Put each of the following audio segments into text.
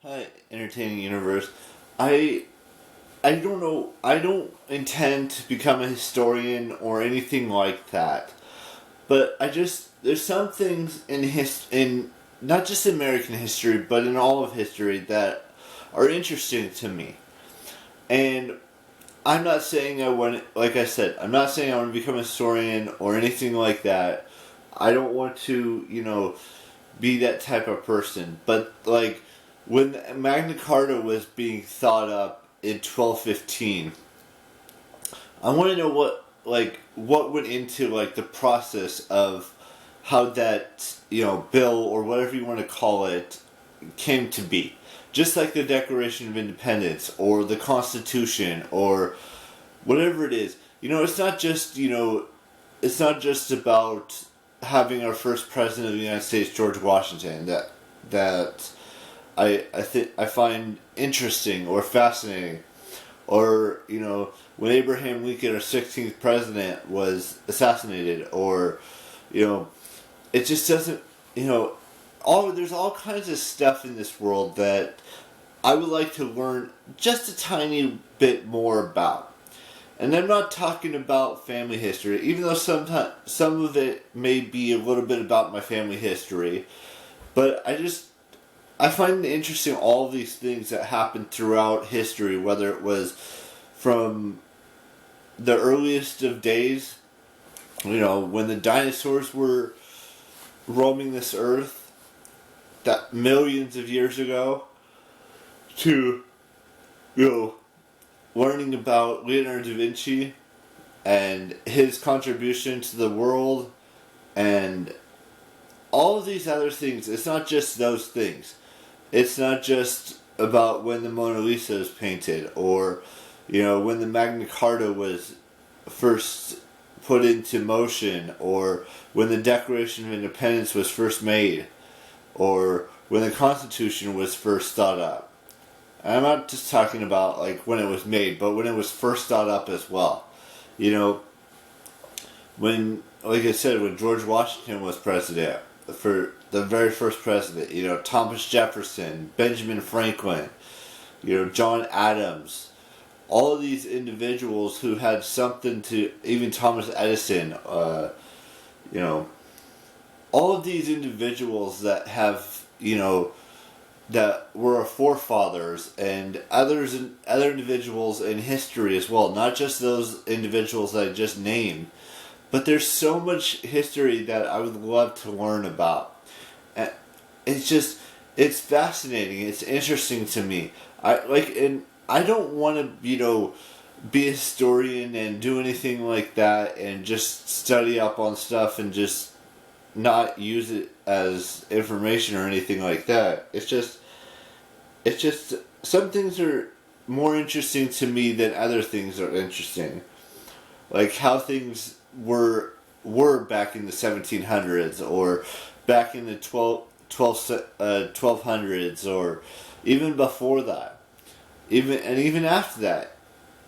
Hi, entertaining universe. I I don't know. I don't intend to become a historian or anything like that. But there's some things in not just American history, but in all of history that are interesting to me. And I'm not saying I want, like I said, I'm not saying I want to become a historian or anything like that. I don't want to, be that type of person. But like when Magna Carta was being thought up in 1215, I want to know what went into like the process of how that bill or whatever you want to call it came to be. Just like the Declaration of Independence or the Constitution or whatever it is. It's not just about having our first president of the United States, George Washington, that I find interesting or fascinating, or when Abraham Lincoln, our 16th president, was assassinated, or it just doesn't there's all kinds of stuff in this world that I would like to learn just a tiny bit more about. And I'm not talking about family history, even though sometimes some of it may be a little bit about my family history. But I find it interesting all of these things that happened throughout history, whether it was from the earliest of days, when the dinosaurs were roaming this earth, that millions of years ago, to learning about Leonardo da Vinci and his contribution to the world and all of these other things. It's not just those things. It's not just about when the Mona Lisa was painted, or when the Magna Carta was first put into motion, or when the Declaration of Independence was first made, or when the Constitution was first thought up. And I'm not just talking about like when it was made, but when it was first thought up as well. When, like I said, when George Washington was president, for the very first president, Thomas Jefferson, Benjamin Franklin, John Adams, all of these individuals who had something to, even Thomas Edison, all of these individuals that have, that were our forefathers, and other individuals in history as well, not just those individuals that I just named, but there's so much history that I would love to learn about. And it's fascinating, it's interesting to me. And I don't want to, be a historian and do anything like that and just study up on stuff and just not use it as information or anything like that. It's just some things are more interesting to me than other things are interesting. Like how things were back in the 1700s, or back in the 1200s, or even before that. Even after that.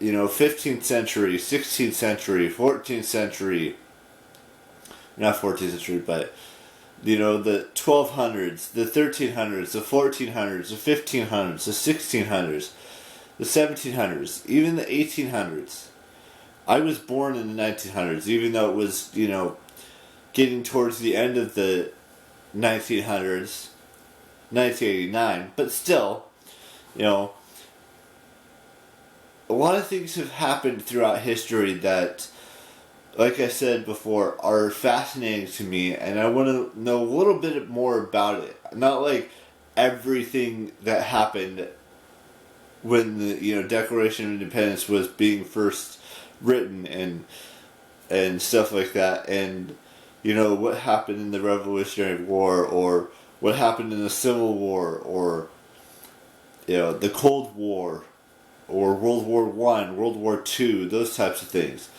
15th century, 16th century, 14th century, not 14th century, but the 1200s, the 1300s, the 1400s, the 1500s, the 1600s, the 1700s, even the 1800s. I was born in the 1900s, even though it was, getting towards the end of the 1900s, 1989, but still, a lot of things have happened throughout history that, like I said before, are fascinating to me, and I want to know a little bit more about it. Not like everything that happened when the Declaration of Independence was being first written and stuff like that, and what happened in the Revolutionary War, or what happened in the Civil War, or the Cold War, or World War One, World War Two, those types of things.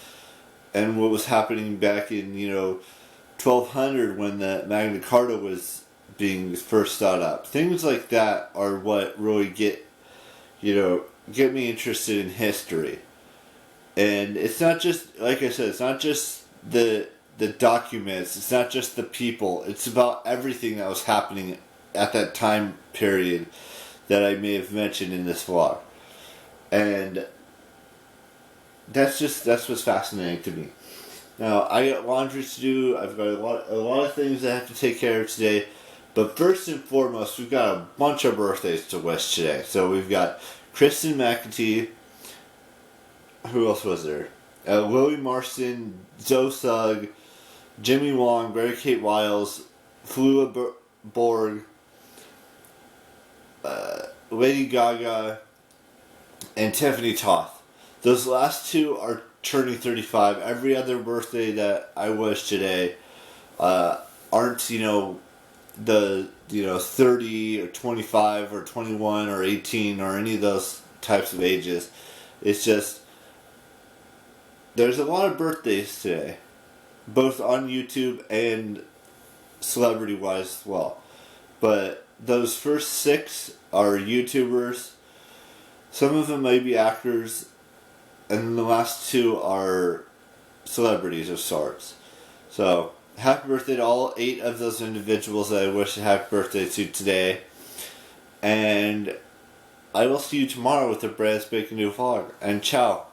And what was happening back in 1200 when the Magna Carta was being first thought up. Things like that are what really get me interested in history. And it's not just, like I said, it's not just the documents, it's not just the people, it's about everything that was happening at that time period that I may have mentioned in this vlog. And that's what's fascinating to me. Now, I got laundry to do. I've got a lot of things I have to take care of today. But first and foremost, we've got a bunch of birthdays to wish today. So we've got Kristen McAtee. Who else was there? Lily Marston, Zoe Sugg, Jimmy Wong, Mary Kate Wiles, Flula Borg, Lady Gaga, and Tiffany Toth. Those last two are turning 35. Every other birthday that I wish today aren't, the 30 or 25 or 21 or 18 or any of those types of ages. It's just, there's a lot of birthdays today, both on YouTube and celebrity-wise as well. But those first 6 are YouTubers. Some of them may be actors, and the last 2 are celebrities of sorts. So, happy birthday to all 8 of those individuals that I wish a happy birthday to today. And I will see you tomorrow with a brand spanking new vlog. And ciao.